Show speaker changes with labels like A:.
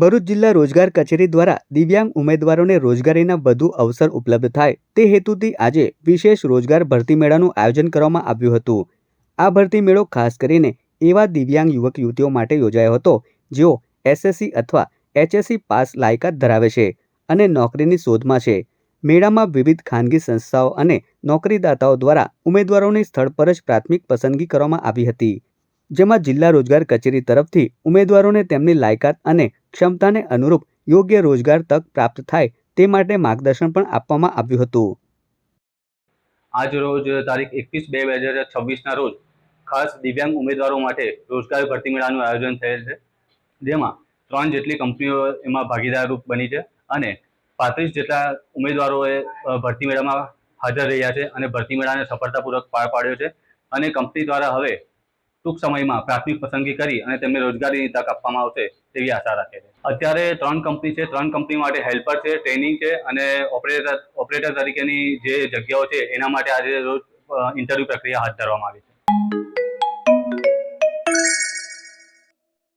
A: ભરૂચ જિલ્લા રોજગાર કચેરી દ્વારા દિવ્યાંગ ઉમેદવારોને રોજગારીના વધુ અવસર ઉપલબ્ધ થાય તે હેતુથી આજે વિશેષ રોજગાર ભરતી મેળાનું આયોજન કરવામાં આવ્યું હતું। આ ભરતી મેળો ખાસ કરીને એવા દિવ્યાંગ યુવક યુવતીઓ માટે યોજાયો હતો જેઓ એસએસસી અથવા એચએસસી પાસ લાયકાત ધરાવે છે અને નોકરીની શોધમાં છે। મેળામાં વિવિધ ખાનગી સંસ્થાઓ અને નોકરીદાતાઓ દ્વારા ઉમેદવારોની સ્થળ પર જ પ્રાથમિક પસંદગી કરવામાં આવી હતી, જેમાં જિલ્લા રોજગાર કચેરી તરફથી ઉમેદવારોને તેમની લાયકાત અને ક્ષમતાને અનુરૂપ યોગ્ય રોજગાર તક પ્રાપ્ત થાય તે માટે માર્ગદર્શન પણ આપવામાં આવ્યું હતું।
B: આજ રોજ તારીખ 21/2/2026ના રોજ ખાસ દિવ્યાંગ ઉમેદવારો માટે રોજગાર ભરતી મેળાનું આયોજન થયેલ છે, જેમાં 3 જેટલી કંપનીઓ એમાં ભાગીદાર બની છે અને 35 જેટલા ઉમેદવારોએ ભરતી મેળામાં હાજર રહ્યા છે અને ભરતી મેળાને સફળતાપૂર્વક પાર પાડ્યો છે અને કંપની દ્વારા હવે ટૂંક સમયમાં પ્રાથમિક પસંદગી કરી અને તેમને રોજગારીની તક આપવામાં આવશે તેવી આશા રાખે છે। અત્યારે 3 કંપની છે, 3 કંપની માટે હેલ્પર છે, ટ્રેનિંગ છે અને ઓપરેટર તરીકેની જે જગ્યાઓ છે એના માટે આજે રોજ ઇન્ટરવ્યૂ પ્રક્રિયા હાથ ધરવામાં આવી છે।